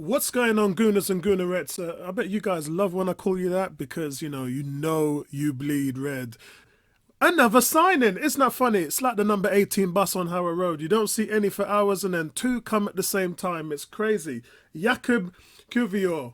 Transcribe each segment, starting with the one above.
What's going on, Gooners and Goonerettes? I bet you guys love when I call you that because you know you bleed red. Another signing. It's not funny. It's like the number 18 bus on Harrow Road. You don't see any for hours and then two come at the same time. It's crazy. Jakub Kiwior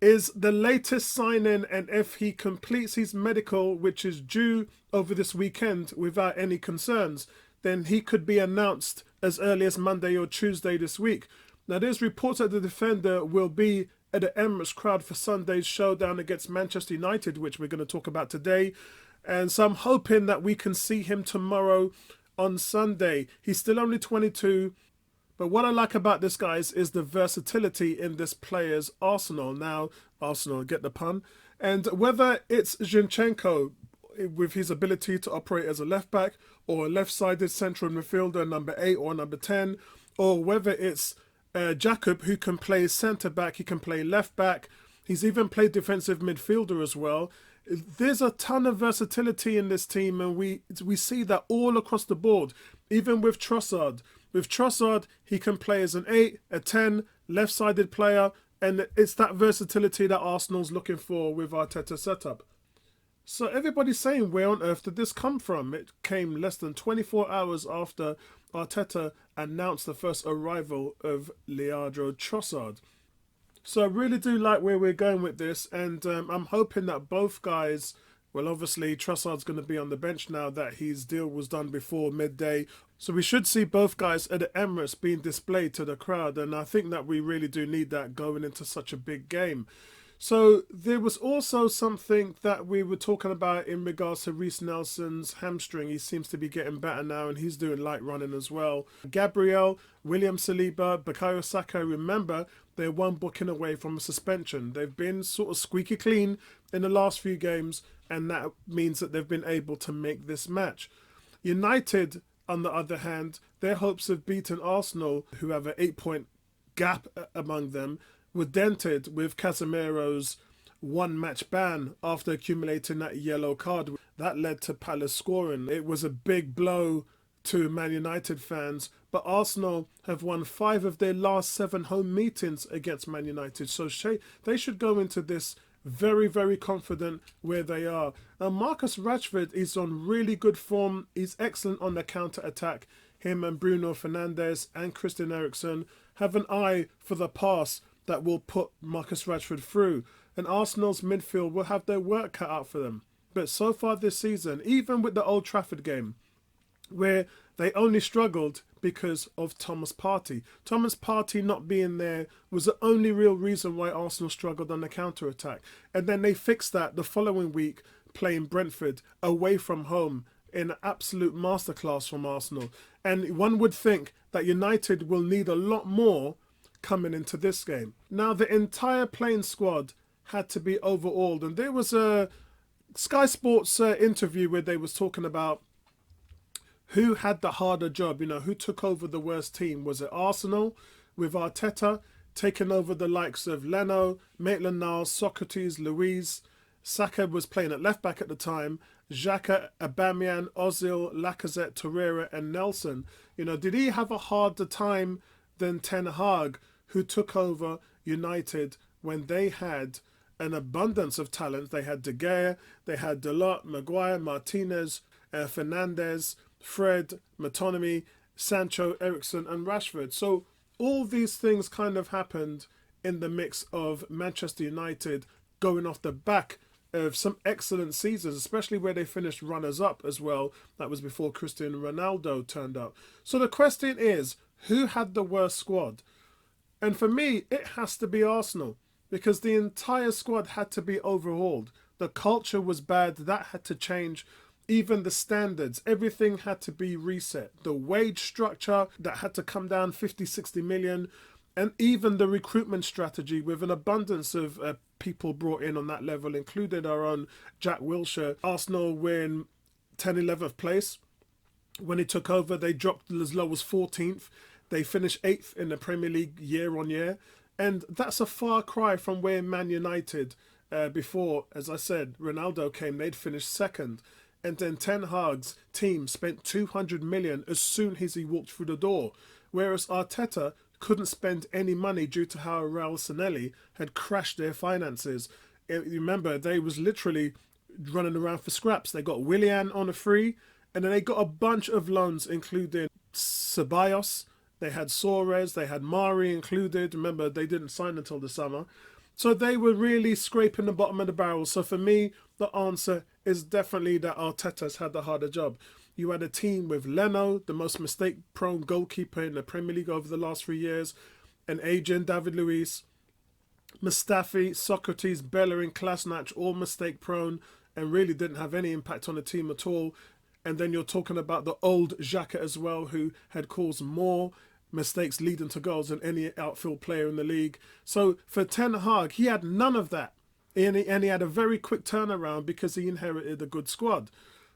is the latest signing, and if he completes his medical, which is due over this weekend without any concerns, then he could be announced as early as Monday or Tuesday this week. Now, there's reports that the defender will be at the Emirates crowd for Sunday's showdown against Manchester United, which we're going to talk about today. And so I'm hoping that we can see him tomorrow on Sunday. He's still only 22. But what I like about this, guys, is the versatility in this player's arsenal. Now, Arsenal, get the pun. And whether it's Zinchenko with his ability to operate as a left back or a left-sided central midfielder, number 8 or number 10, or whether it's Jakub, who can play centre back, he can play left back. He's even played defensive midfielder as well. There's a ton of versatility in this team, and we see that all across the board. Even with Trossard. With Trossard, he can play as an 8, a 10, left-sided player, and it's that versatility that Arsenal's looking for with Arteta setup. So everybody's saying, where on earth did this come from? It came less than 24 hours after Arteta announced the first arrival of Leandro Trossard. So I really do like where we're going with this, and I'm hoping that both guys, well, obviously Trossard's going to be on the bench now that his deal was done before midday. So we should see both guys at the Emirates being displayed to the crowd, and I think that we really do need that going into such a big game. So there was also something that we were talking about in regards to Reece Nelson's hamstring. He seems to be getting better now, and he's doing light running as well. Gabriel, William Saliba, Bukayo Saka, remember, they're one booking away from a suspension. They've been sort of squeaky clean in the last few games, and that means that they've been able to make this match. United, on the other hand, their hopes of beating Arsenal, who have an 8-point gap among them, were dented with Casemiro's one-match ban after accumulating that yellow card. That led to Palace scoring. It was a big blow to Man United fans, but Arsenal have won 5 of their last 7 home meetings against Man United, so they should go into this very, very confident where they are. Now, Marcus Rashford is on really good form. He's excellent on the counter-attack. Him and Bruno Fernandes and Christian Eriksen have an eye for the pass that will put Marcus Rashford through. And Arsenal's midfield will have their work cut out for them. But so far this season, even with the Old Trafford game, where they only struggled because of Thomas Partey. Thomas Partey not being there was the only real reason why Arsenal struggled on the counter-attack. And then they fixed that the following week, playing Brentford away from home in an absolute masterclass from Arsenal. And one would think that United will need a lot more coming into this game. Now, the entire playing squad had to be overhauled, and there was a Sky Sports interview where they was talking about who had the harder job, who took over the worst team. Was it Arsenal with Arteta taking over the likes of Leno, Maitland-Niles, Socrates, Luiz? Saka was playing at left back at the time. Xhaka, Aubameyang, Ozil, Lacazette, Torreira and Nelson. Did he have a harder time than Ten Hag, who took over United when they had an abundance of talent? They had De Gea, they had Dalot, Maguire, Martinez, Fernandes, Fred, Matonomy, Sancho, Eriksen and Rashford. So all these things kind of happened in the mix of Manchester United going off the back of some excellent seasons, especially where they finished runners-up as well. That was before Cristiano Ronaldo turned up. So the question is, who had the worst squad? And for me, it has to be Arsenal, because the entire squad had to be overhauled. The culture was bad. That had to change. Even the standards, everything had to be reset. The wage structure, that had to come down 50, 60 million. And even the recruitment strategy, with an abundance of people brought in on that level, including our own Jack Wilshere. Arsenal were in 10th, 11th place. When he took over, they dropped as low as 14th. They finished 8th in the Premier League year on year. And that's a far cry from where Man United, before, as I said, Ronaldo came, they'd finished 2nd. And then Ten Hag's team spent 200 million as soon as he walked through the door. Whereas Arteta, couldn't spend any money due to how Raul Sanelli had crashed their finances. You remember, they was literally running around for scraps. They got Willian on a free, and then they got a bunch of loans, including Ceballos. They had Suarez, they had Mari included. Remember, they didn't sign until the summer. So they were really scraping the bottom of the barrel. So for me, the answer is definitely that Arteta's had the harder job. You had a team with Leno, the most mistake-prone goalkeeper in the Premier League over the last 3 years, and agent David Luiz, Mustafi, Socrates, Bellerin, Klasnach, all mistake-prone and really didn't have any impact on the team at all. And then you're talking about the old Xhaka as well, who had caused more mistakes leading to goals than any outfield player in the league. So for Ten Hag, he had none of that. And he had a very quick turnaround because he inherited a good squad.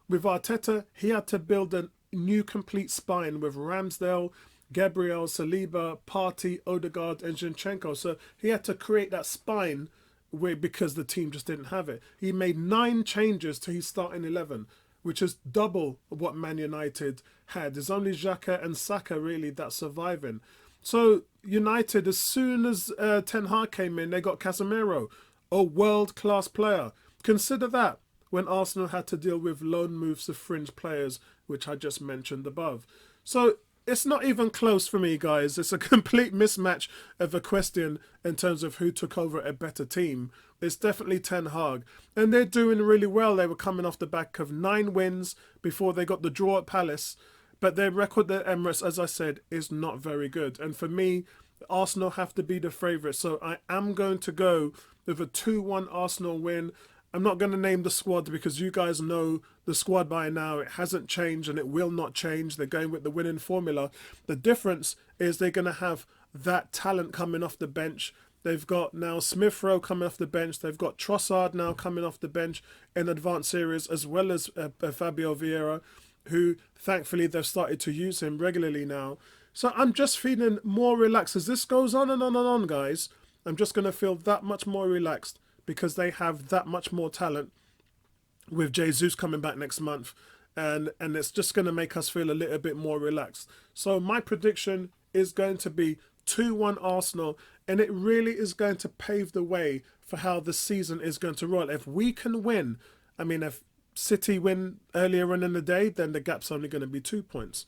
With Arteta, he had to build a new complete spine with Ramsdale, Gabriel, Saliba, Partey, Odegaard and Zinchenko. So he had to create that spine because the team just didn't have it. He made 9 changes to his starting 11, which is double what Man United had. There's only Xhaka and Saka really that's surviving. So United, as soon as Ten Hag came in, they got Casemiro, a world-class player. Consider that when Arsenal had to deal with loan moves of fringe players, which I just mentioned above. So it's not even close for me, guys. It's a complete mismatch of a question in terms of who took over a better team. It's definitely Ten Hag. And they're doing really well. They were coming off the back of 9 wins before they got the draw at Palace. But their record at Emirates, as I said, is not very good. And for me, Arsenal have to be the favourites. So I am going to go with a 2-1 Arsenal win. I'm not going to name the squad because you guys know the squad by now. It hasn't changed and it will not change. They're going with the winning formula. The difference is they're going to have that talent coming off the bench. They've got now Smith Rowe coming off the bench. They've got Trossard now coming off the bench in advanced series, as well as Fabio Vieira, who thankfully they've started to use him regularly now. So I'm just feeling more relaxed. As this goes on and on and on, guys, I'm just going to feel that much more relaxed because they have that much more talent with Jesus coming back next month. And it's just going to make us feel a little bit more relaxed. So my prediction is going to be 2-1 Arsenal. And it really is going to pave the way for how the season is going to roll. If we can win, I mean, if City win earlier on in the day, then the gap's only going to be 2 points.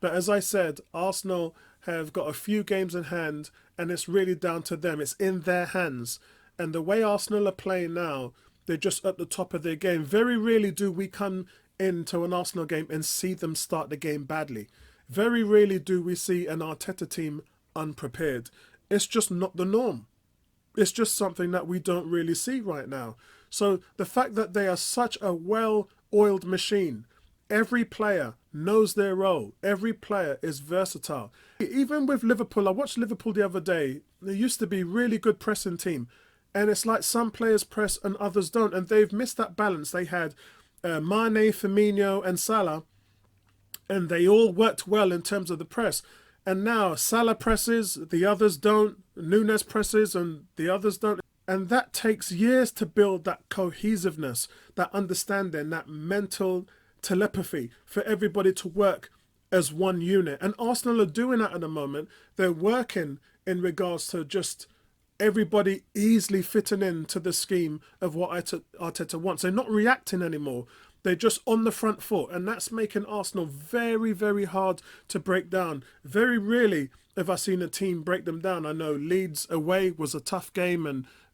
But as I said, Arsenal have got a few games in hand, and it's really down to them. It's in their hands. And the way Arsenal are playing now, they're just at the top of their game. Very rarely do we come into an Arsenal game and see them start the game badly. Very rarely do we see an Arteta team unprepared. It's just not the norm. It's just something that we don't really see right now. So the fact that they are such a well-oiled machine, every player knows their role. Every player is versatile. Even with Liverpool, I watched Liverpool the other day. They used to be a really good pressing team. And it's like some players press and others don't. And they've missed that balance. They had Mane, Firmino and Salah. And they all worked well in terms of the press. And now Salah presses, the others don't. Nunes presses and the others don't. And that takes years to build that cohesiveness, that understanding, that mental telepathy for everybody to work as one unit. And Arsenal are doing that at the moment. They're working in regards to just everybody easily fitting into the scheme of what Arteta wants. They're not reacting anymore. They're just on the front foot. And that's making Arsenal very, very hard to break down. Very rarely have I seen a team break them down. I know Leeds away was a tough game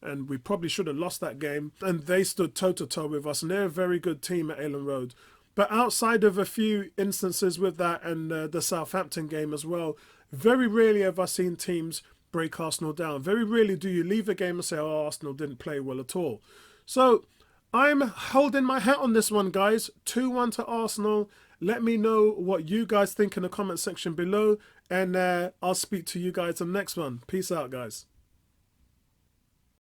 and we probably should have lost that game. And they stood toe-to-toe with us. And they're a very good team at Elland Road. But outside of a few instances with that and the Southampton game as well, very rarely have I seen teams break Arsenal down. Very rarely do you leave a game and say, oh, Arsenal didn't play well at all. So I'm holding my hat on this one, guys. 2-1 to Arsenal. Let me know what you guys think in the comment section below. And I'll speak to you guys in the next one. Peace out, guys.